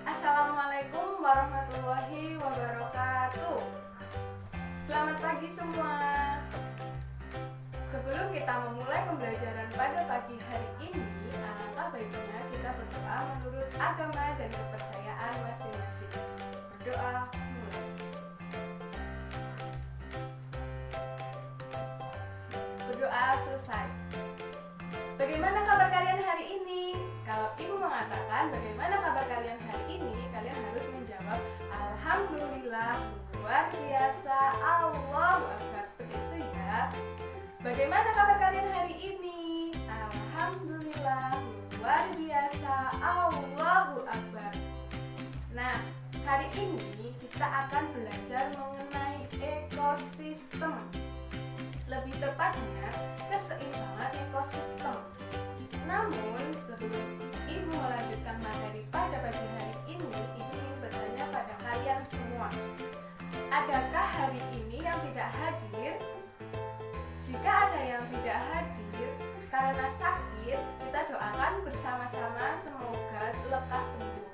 Assalamualaikum warahmatullahi wabarakatuh. Selamat pagi semua. Sebelum kita memulai pembelajaran pada pagi hari ini, alangkah baiknya kita berdoa menurut agama dan kepercayaan masing-masing. Berdoa mulai. Berdoa selesai. Bagaimana kabar kalian hari ini? Kalau ibu mengatakan bagaimana kabar kalian hari ini, kalian harus menjawab alhamdulillah, luar biasa, Allahu Akbar. Seperti itu ya. Bagaimana kabar kalian hari ini? Alhamdulillah, luar biasa, Allahu Akbar. Nah, hari ini kita akan belajar mengenai ekosistem. Lebih tepatnya, keseimbangan ekosistem. Namun, sebelum ibu melanjutkan materi pada pagi hari ini, ibu ingin bertanya pada kalian semua. Adakah hari ini yang tidak hadir? Jika ada yang tidak hadir karena sakit, kita doakan bersama-sama semoga lekas sembuh.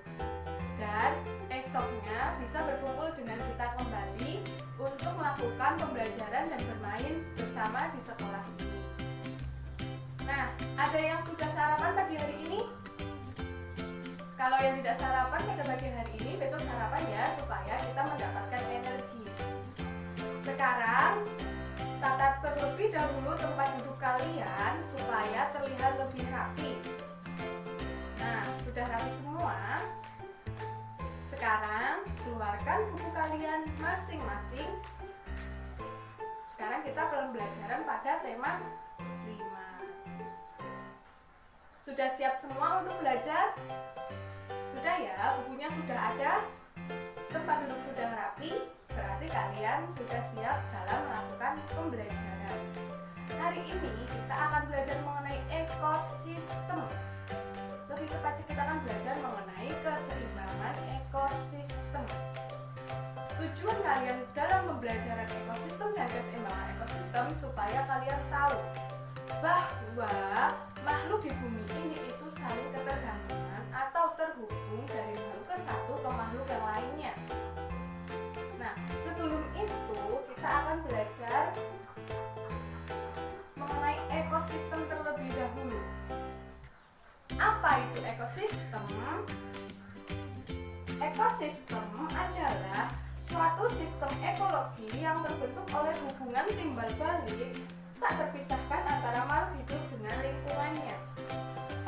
Dan esoknya bisa berkumpul dengan kita kembali untuk melakukan pembelajaran dan bermain bersama di sekolah ini. Nah, ada yang sudah sarapan pagi hari ini? Kalau yang tidak sarapan pada pagi hari ini, besok sarapan ya, supaya kita mendapatkan energi. Sekarang, tata terlebih dahulu tempat duduk kalian supaya terlihat lebih rapi. Nah, sudah rapi semua? Sekarang, keluarkan buku kalian masing-masing. Sekarang kita pembelajaran pada tema 5. Sudah siap semua untuk belajar? Sudah ya, bukunya sudah ada, tempat duduk sudah rapi, berarti kalian sudah siap dalam melakukan pembelajaran. Hari ini kita akan belajar mengenai ekosistem. Lebih tepatnya kita akan belajar mengenai keseimbangan ekosistem. Tujuan kalian dalam pembelajaran ekosistem dan keseimbangan ekosistem supaya kalian tahu bahwa makhluk di bumi ini itu saling ketergantungan atau terhubung dari makhluk ke satu ke makhluk yang lainnya. Nah, sebelum itu kita akan belajar mengenai ekosistem terlebih dahulu. Apa itu ekosistem? Ekosistem adalah suatu sistem ekologi yang terbentuk oleh hubungan timbal balik tak terpisahkan antara makhluk hidup dengan lingkungannya.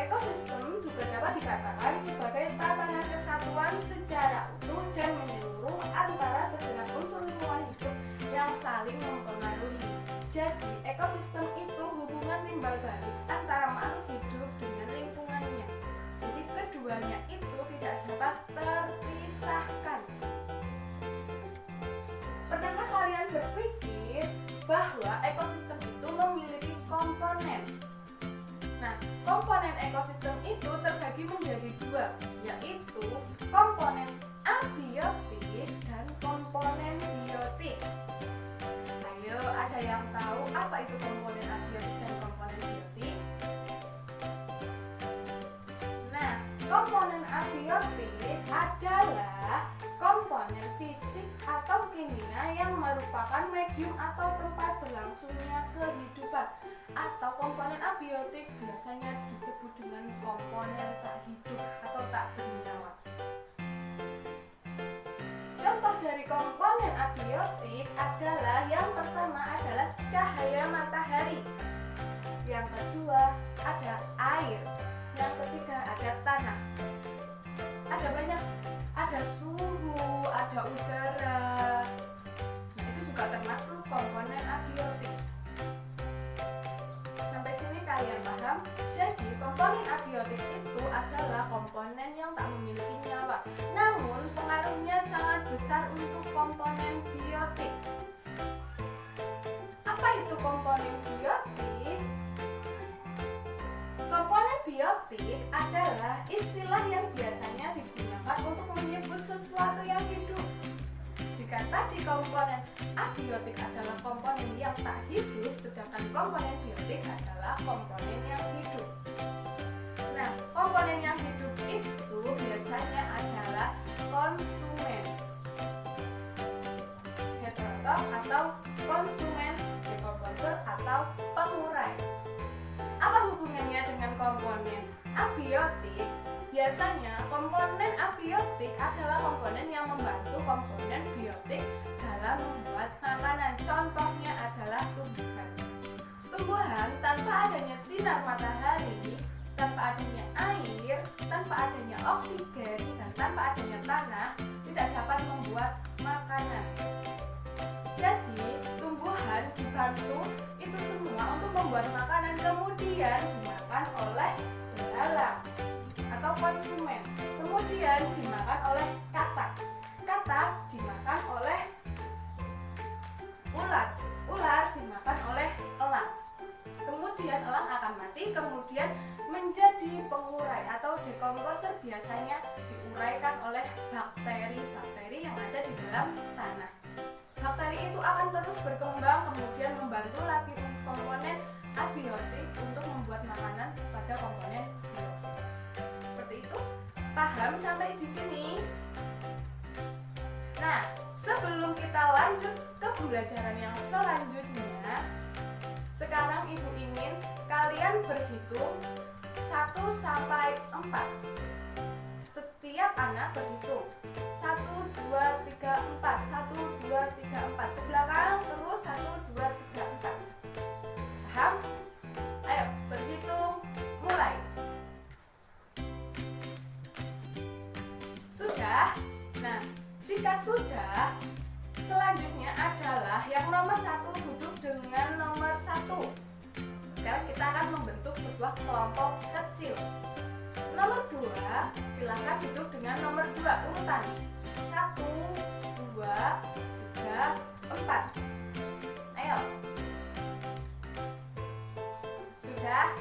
Ekosistem juga dapat dikatakan sebagai tatanan kesatuan secara utuh dan menyeluruh antara segenap unsur lingkungan hidup yang saling mempengaruhi. Jadi, ekosistem itu hubungan timbal balik antara makhluk hidup dengan lingkungannya. Jadi, keduanya itu tidak dapat terpisahkan. Pernahkah kalian berpikir bahwa ekosistem itu memiliki komponen? Nah, komponen ekosistem itu terbagi menjadi dua, yaitu komponen abiotik dan komponen biotik. Ayo, ada yang tahu apa itu komponen abiotik dan komponen biotik? Nah, komponen abiotik adalah komponen fisik atau kimia yang merupakan medium atau tempat berlangsungnya kehidupan. Atau komponen abiotik biasanya disebut dengan komponen tak hidup atau tak bernyawa. Contoh dari komponen abiotik adalah yang pertama adalah cahaya matahari. Yang kedua ada air. Yang ketiga ada tanah. Ada banyak, ada suhu, ada udara. Nah, itu juga termasuk komponen abiotik. Sampai sini kalian paham? Jadi komponen abiotik itu adalah komponen yang tak memiliki nyawa, namun pengaruhnya sangat besar untuk komponen biotik. Apa itu komponen biotik? Komponen biotik adalah istilah yang biasanya digunakan untuk menyebut sesuatu yang hidup. Jika tadi komponen abiotik adalah komponen yang tak hidup, sedangkan komponen biotik adalah komponen yang hidup. Nah, komponen yang hidup itu biasanya adalah abiotik, biasanya komponen abiotik adalah komponen yang membantu komponen biotik dalam membuat makanan. Contohnya adalah tumbuhan. Tumbuhan tanpa adanya sinar matahari, tanpa adanya air, tanpa adanya oksigen, dan tanpa adanya tanah tidak dapat membuat makanan. Jadi tumbuhan dibantu itu semua untuk membuat makanan, kemudian dimakan oleh belalang atau konsumen, kemudian dimakan oleh katak. Katak dimakan oleh ular, ular dimakan oleh elang. Kemudian elang akan mati, kemudian menjadi pengurai atau dekomposer, biasanya diuraikan oleh bakteri-bakteri yang ada di dalam tanah. Bakteri itu akan terus berkembang, kemudian membantu lagi komponen abiotik untuk membuat makanan pada komponen biotik. Seperti itu, paham sampai di sini? Nah, sebelum kita lanjut ke pembelajaran yang selanjutnya, sekarang Ibu ingin kalian berhitung 1 sampai 4. Setiap anak berhitung 1, 2, 3, 4, 1, 2, 3, 4 ke belakang, terus 1, 2, 3, 4. Paham? Ayo berhitung, mulai. Sudah? Nah, jika sudah, selanjutnya adalah yang nomor 1 duduk dengan nomor 1. Sekarang kita akan membentuk sebuah kelompok kecil. Nomor 2, silahkan duduk dengan nomor 2 urutan 1, 2, 3, 4. Ayo. Sudah?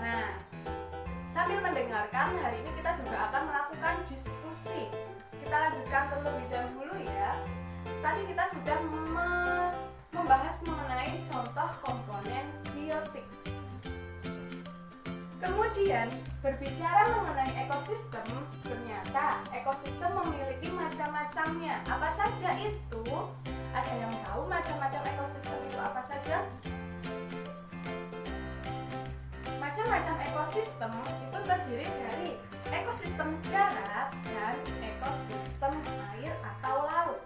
Nah, sambil mendengarkan, hari ini kita juga akan melakukan diskusi. Kita lanjutkan terlebih dahulu ya. Tadi kita sudah membahas mengenai contoh komponen biotik. Kemudian berbicara mengenai ekosistem, ternyata ekosistem memiliki macam-macamnya. Apa saja itu? Ada yang tahu macam-macam ekosistem itu apa saja? Macam-macam ekosistem itu terdiri dari ekosistem darat dan ekosistem air atau laut.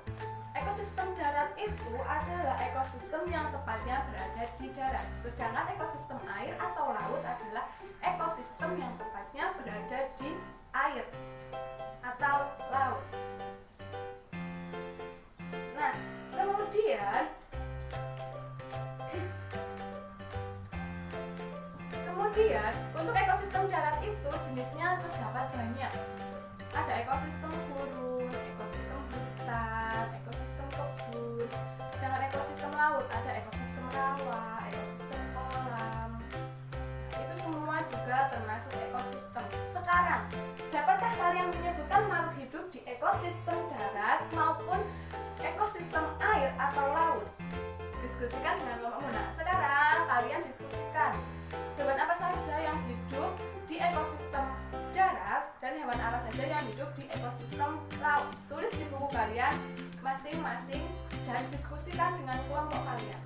Ekosistem darat itu adalah ekosistem yang tepatnya berada di darat, sedangkan ekosistem air atau laut adalah ekosistem yang tepatnya berada di air atau laut. Nah, kemudian untuk ekosistem darat itu jenisnya terdapat banyak. Ada ekosistem gurun, ekosistem hutan, ekosistem kebun. Sedangkan ekosistem laut ada ekosistem rawa, ekosistem kolam. Itu semua juga termasuk ekosistem. Sekarang, dapatkah kalian menyebutkan makhluk hidup di ekosistem darat maupun ekosistem air atau laut? Diskusikan dengan kelompokmu. Nah, sekarang kalian diskusikan hewan apa saja yang hidup di ekosistem darat dan hewan apa saja yang hidup di ekosistem laut. Tulis di buku kalian masing-masing dan diskusikan dengan kelompok kalian.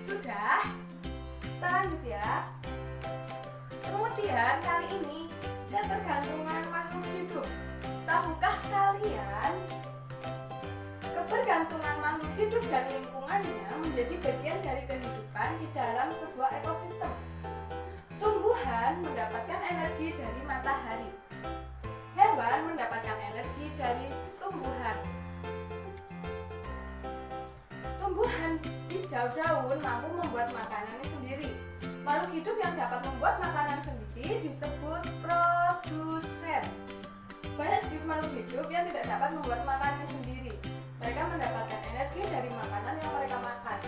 Sudah? Kita lanjut ya. Kemudian kali ini ketergantungan makhluk hidup. Tahukah kalian kebergantungan makhluk hidup dan lingkungannya menjadi bagian dari kehidupan di dalam sebuah ekosistem? Tumbuhan mendapatkan energi dari matahari. Hewan mendapatkan energi dari tumbuhan. Tumbuhan hijau daun mampu membuat makanannya sendiri. Makhluk hidup yang dapat membuat makanan sendiri disebut produsen. Banyak jenis makhluk hidup yang tidak dapat membuat makanan sendiri. Mereka mendapatkan energi dari makanan yang mereka makan.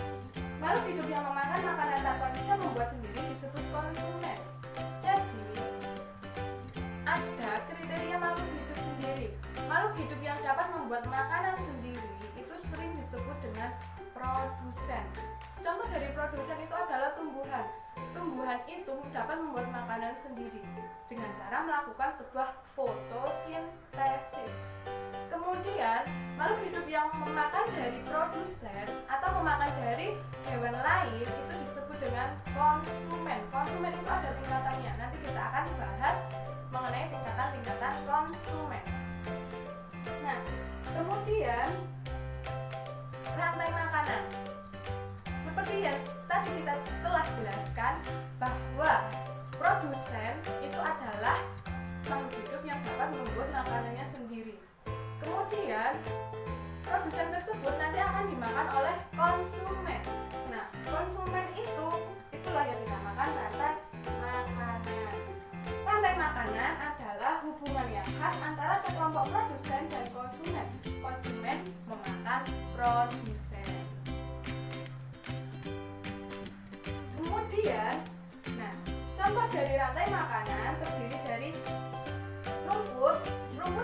Makhluk hidup yang memakan makanan tanpa bisa membuat sendiri disebut konsumen. Jadi, ada kriteria makhluk hidup sendiri. Makhluk hidup yang dapat membuat makanan sendiri itu sering disebut dengan produsen. Contoh dari produsen itu adalah tumbuhan. Tumbuhan itu dapat membuat makanan sendiri dengan cara melakukan sebuah fotosintesis. Kemudian, makhluk hidup yang memakan dari produsen atau memakan dari hewan lain itu disebut dengan konsumen. Konsumen itu ada menjelaskan bahwa produsen itu adalah makhluk hidup yang dapat membuat makanannya sendiri. Kemudian produsen tersebut nanti akan dimakan oleh konsumen. Nah, konsumen itulah yang dinamakan rantai makanan. Rantai makanan adalah hubungan yang khas antara sekelompok produsen dan konsumen. Konsumen memakan produsen. Kemudian, contoh dari rantai makanan terdiri dari rumput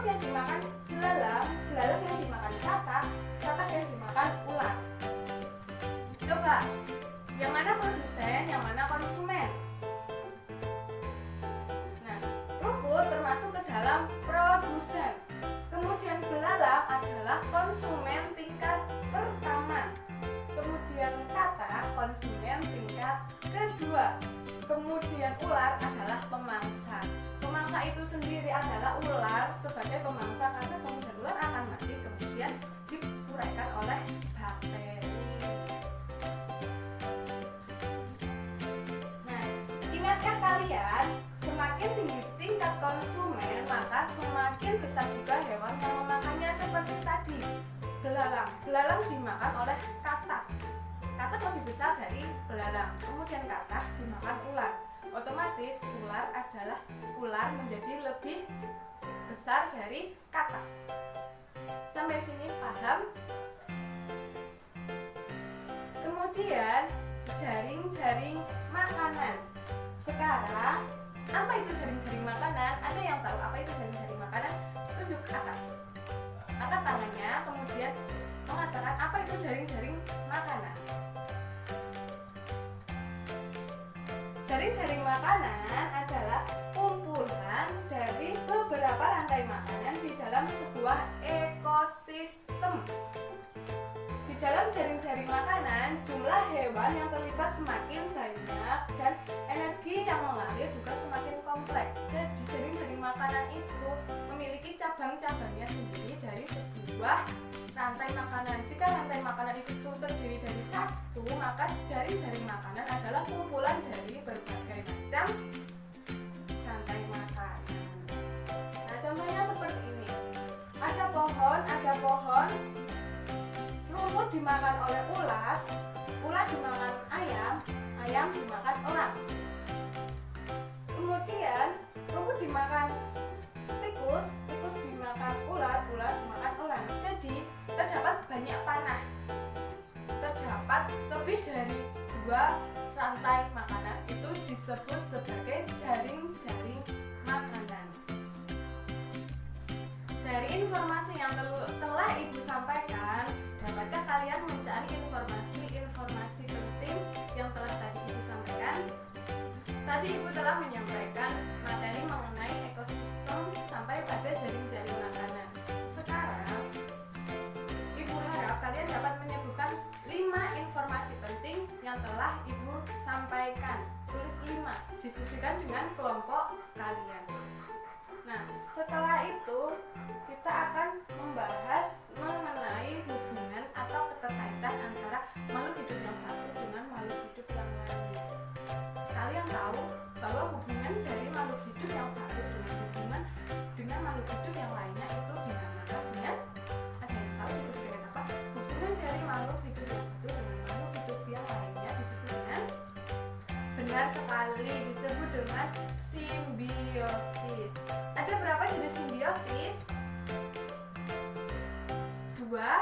yang dimakan belalang yang dimakan katak yang dimakan ular. Coba, yang mana produsen, yang mana konsumen? Nah, rumput termasuk ke dalam produsen. Kemudian belalang adalah konsumen tingkat pertama. Kemudian katak konsumen tingkat kedua. Kemudian ular adalah pemangsa. Pemangsa itu sendiri adalah ular sebagai pemangsa karena kemudian ular akan mati kemudian diuraikan oleh bakteri. Nah, ingatkah kalian, semakin tinggi tingkat konsumen maka semakin besar juga hewan yang memakannya seperti tadi. Belalang dimakan oleh katak. Katak lebih besar dari belalang. Kemudian katak dimakan ular. Otomatis ular menjadi lebih besar dari katak. Sampai sini paham? Kemudian jaring-jaring makanan. Sekarang apa itu jaring-jaring makanan? Ada yang tahu apa itu jaring-jaring makanan? Tunjuk angkat tangannya, kemudian mengatakan apa itu jaring-jaring makanan. Jaring-jaring makanan adalah kumpulan dari beberapa rantai makanan di dalam sebuah ekosistem. Di dalam jaring-jaring makanan, jumlah hewan yang terlibat semakin banyak dan energi yang mengalir juga semakin kompleks. Jadi jaring-jaring makanan itu memiliki cabang-cabangnya sendiri dari sebuah rantai makanan. Jika rantai makanan itu terdiri dari satu, maka jaring-jaring makanan adalah kumpulan dari berbagai macam rantai makanan. Nah, contohnya seperti ini. Ada pohon, rumput dimakan oleh ular dimakan ayam dimakan orang. Kemudian rumput dimakan tikus dimakan ular dimakan orang. Jadi terdapat banyak panah. Terdapat lebih dari 2 rantai makanan, itu disebut sebagai jaring-jaring makanan. Dari informasi yang telah Ibu sampaikan, dapatkah kalian mencari informasi penting yang telah tadi Ibu sampaikan? Tadi Ibu telah menyampaikan materi mengenai ekosistem sampai pada jaring-jaring makanan. Sekarang Ibu harap kalian dapat menyebutkan 5 informasi penting yang telah Ibu sampaikan. Tulis 5, diskusikan dengan kelompok kalian. Nah, setelah itu kita akan membahas mengenai hubungan atau keterkaitan antara makhluk hidup yang satu dengan makhluk hidup yang lain. Kalian tahu bahwa hubungan dari makhluk hidup yang satu dengan makhluk hidup yang lainnya itu dinamakan dengan, ada yang tahu disebut dengan apa? Hubungan dari makhluk hidup yang satu dengan makhluk hidup yang lainnya disebut dengan, benar sekali, disebut dengan simbiosis. Ada berapa jenis simbiosis? 2, 3, 4,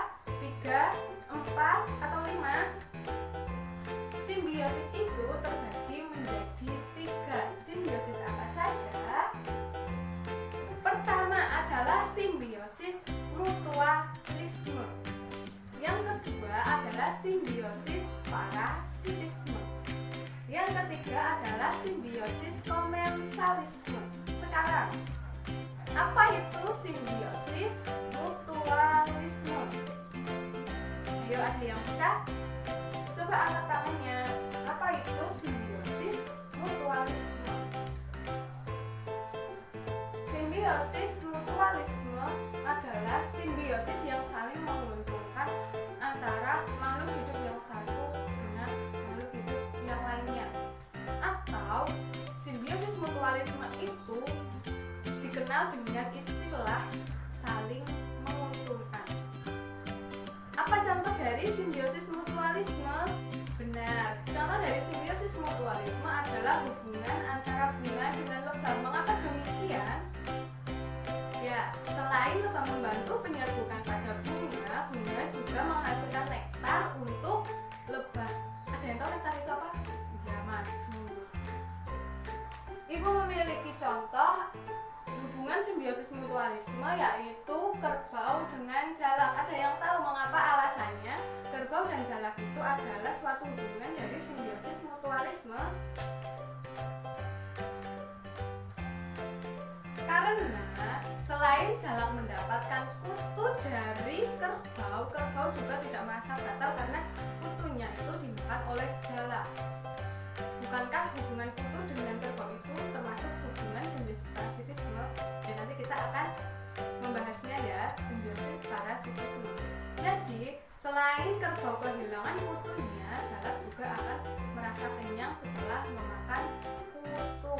atau 5? Simbiosis itu terbagi menjadi 3. Simbiosis apa saja? Pertama adalah simbiosis mutualisme. Yang kedua adalah simbiosis parasitisme. Yang ketiga adalah simbiosis komensalisme. Sekarang, apa itu simbiosis mutualisme? Ayo, ada yang bisa? Coba angkat tangannya. Apa itu simbiosis mutualisme? Simbiosis mutualisme adalah simbiosis yang saling menguntungkan antara makhluk hidup yang satu dengan makhluk hidup yang lainnya. adalah hubungan antara bunga dengan lebah. Mengapa demikian? Ya, selain lebah membantu penyerbukan pada bunga, bunga juga menghasilkan nektar untuk lebah. Ada yang tahu nektar itu apa? Ya, madu. Ibu memiliki contoh hubungan simbiosis mutualisme, yaitu kerbau dengan jalak. Ada yang tahu mengapa alasannya? Kerbau dan jalak itu adalah suatu hubungan dari simbiosis mutualisme. Karena selain jalak mendapatkan kutu dari kerbau, kerbau juga tidak merasa batal karena kutunya itu dimakan oleh jalak. Bukankah hubungan kutu dengan kerbau itu termasuk hubungan simbiosis parasitisme? Dan nanti kita akan membahasnya ya, simbiosis parasitisme. Jadi selain kerbau kehilangan kutunya, jalak juga akan merasa kenyang setelah memakan kutu.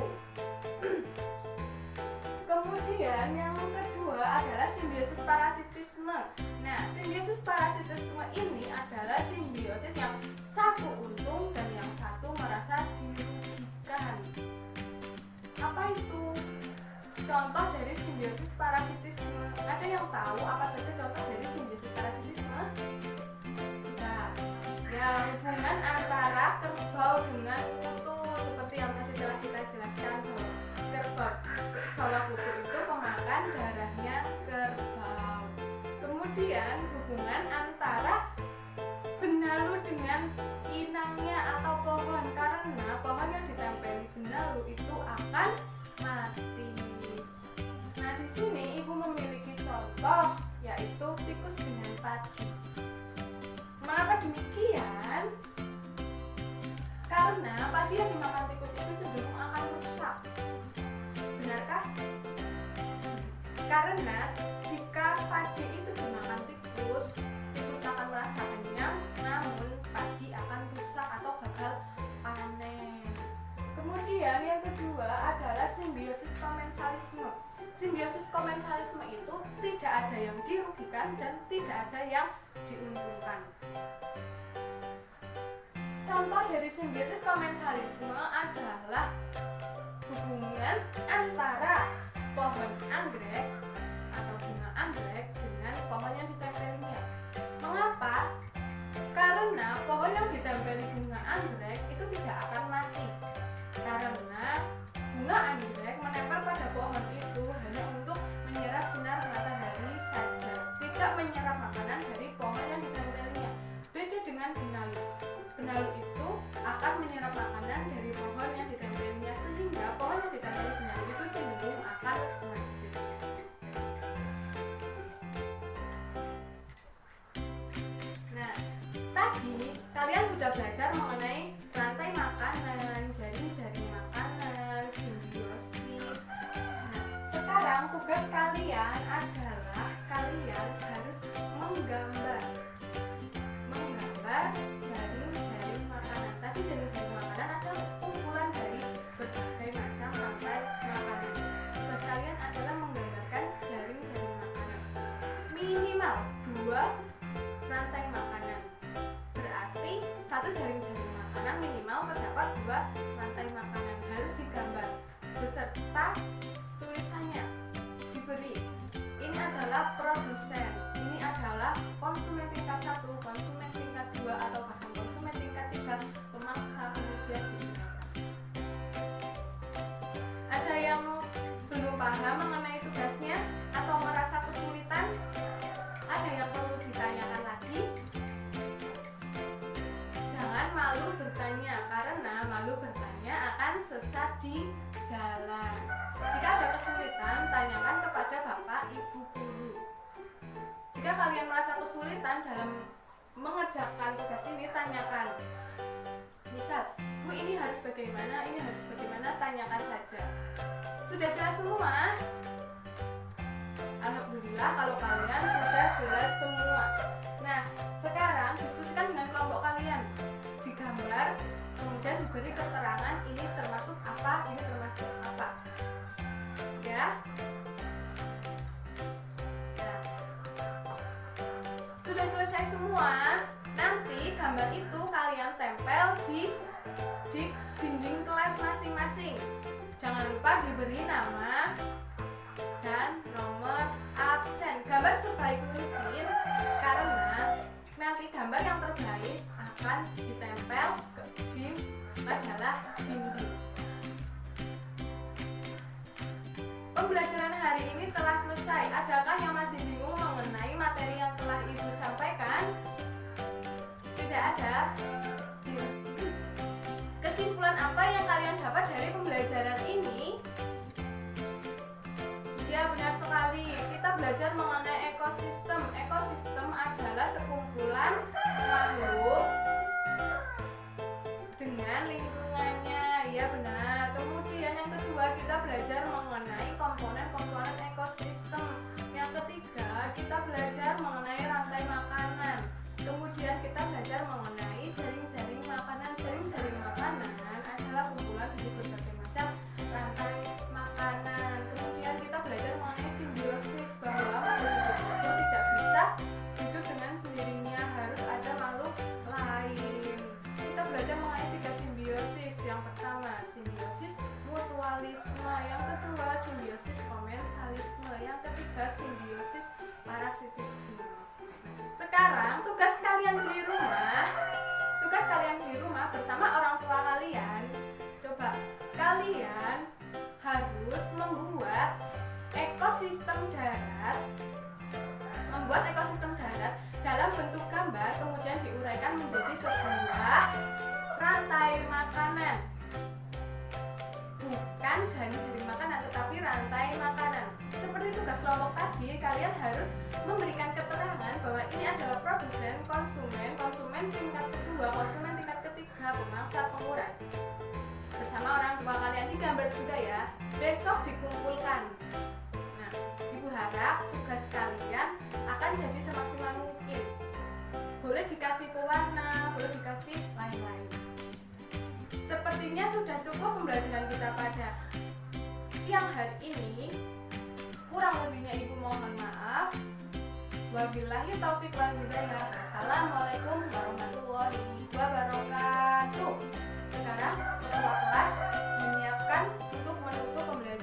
Kemudian yang kedua adalah simbiosis parasitisme. Nah, simbiosis parasitisme ini adalah simbiosis yang satu untung dan yang satu merasa dirugikan. Apa itu contoh dari simbiosis parasitisme? Ada yang tahu apa saja contoh dari simbiosis parasitisme? Nah, ya hubungan antara kerbau dengan kutu, seperti yang tadi telah kita jelaskan bahwa kutu itu pemakan darahnya kerbau. Kemudian hubungan antara benalu dengan inangnya atau pohon, karena pohon yang ditempeli benalu itu akan mati. Nah, di sini ibu memiliki contoh yaitu tikus dengan padi. Mengapa demikian? Karena padi yang dimakan tikus itu cenderung akan rusak. Benarkah? Karena jika padi itu dimakan tikus, tikus akan merasa kenyang, namun padi akan rusak atau gagal panen. Kemudian yang kedua adalah simbiosis komensalisme. Simbiosis komensalisme itu tidak ada yang dirugikan dan tidak ada yang diuntungkan. Contoh dari simbiosis komensalisme adalah hubungan antara pohon anggrek atau bunga anggrek dengan pohon yang ditempelinya. Mengapa? Karena pohon yang ditempeli bunga anggrek itu tidak akan mati. Karena bunga anggrek menempel pada pohon itu hanya untuk menyerap sinar matahari saja, tidak menyerap makanan dari pohon yang ditempelinya. Beda dengan benalu. Benalu itu akan menyerap makanan dari pohon yang ditempelinya, sehingga pohon yang ditempeli benalu itu cenderung akan mati. Nah, tadi kalian sudah belajar mengenai rantai makanan, jaring-jaring makanan, simbiosis. Nah, sekarang tugas kalian adalah kalian harus menggambar jaring-jaring makanan. Tadi jaring-jaring makanan adalah kumpulan dari berbagai macam rantai makanan. Tugas kalian adalah menggambarkan jaring-jaring makanan. Minimal 2 rantai makanan. Berarti satu jaring-jaring makanan minimal terdapat 2 rantai makanan. Harus digambar beserta tulisannya. Diberi. Ini adalah produsen. Ini adalah konsumen tingkat 1, konsumen tingkat 2, atau bahkan konsumen tingkat 3 pemaksa kemudian digunakan. Ada yang belum paham mengenai tugasnya atau merasa kesulitan? Ada yang perlu ditanyakan lagi? Jangan malu bertanya, karena malu bertanya akan sesat di jalan. Jika ada kesulitan, tanyakan kepada Bapak Ibu guru. Jika kalian merasa kesulitan dalam mengerjakan tugas ini, tanyakan. Misal, Bu, ini harus bagaimana, ini harus bagaimana, tanyakan saja. Sudah jelas semua? Alhamdulillah kalau kalian sudah jelas semua. Nah, sekarang diskusikan dengan kelompok kalian. Digambar, kemudian diberi keterangan ini termasuk apa, ini termasuk apa. Ya. Nah, sudah selesai semua. Nanti gambar itu kalian tempel di dinding kelas kelas masing-masing. Jangan lupa diberi nama dan nomor absen. Gambar sebaik mungkin karena nanti gambar yang terbaik akan ditempel di majalah dinding. Pembelajaran hari ini telah selesai. Adakah yang masih bingung mengenai materi yang telah Ibu sampaikan? Tidak ada. Kesimpulan apa yang kalian dapat dari pembelajaran ini? Ya, benar sekali. Kita belajar mengenai ekosistem. Ekosistem adalah sekumpulan makhluk dengan lingkungannya. Ya, benar. Kemudian yang kedua, kita belajar mengenai komponen-komponen ekosistem. Yang ketiga, kita belajar mengenai rantai makanan. Kemudian kita belajar mengenai jaring-jaring makanan. Jaring-jaring makanan adalah kumpulan dari berbagai macam rantai makanan. Kemudian kita belajar mengenai simbiosis, bahwa makhluk hidup itu tidak bisa hidup dengan sendirinya, harus ada makhluk lain. Kita belajar mengenai 3 simbiosis. Yang pertama, simbiosis mutualisme. Yang kedua, simbiosis komensalisme. Yang ketiga, simbiosis parasitisme. Sekarang tugas kalian di rumah bersama orang tua kalian. Coba kalian harus membuat ekosistem darat dalam bentuk gambar, kemudian diuraikan menjadi sebuah rantai makanan. Bukan jaring-jaring makanan, tetapi rantai makanan. Seperti tugas kelompok tadi, kalian harus memberikan keterangan bahwa ini adalah produsen, konsumen tingkat kedua, konsumen tingkat ketiga, pemangsa, pengurai. Bersama orang tua kalian, digambar juga ya. Besok dikumpulkan. Nah, Ibu harap tugas kalian akan jadi semaksimal mungkin. Boleh dikasih pewarna, boleh dikasih lain-lain. Sepertinya sudah cukup pembelajaran kita pada siang hari ini. Kurang lebihnya Ibu mohon maaf. Wabillahi taufiq wal hidayah. Assalamualaikum warahmatullahi wabarakatuh. Sekarang ketua kelas menyiapkan untuk menutup pembelajaran.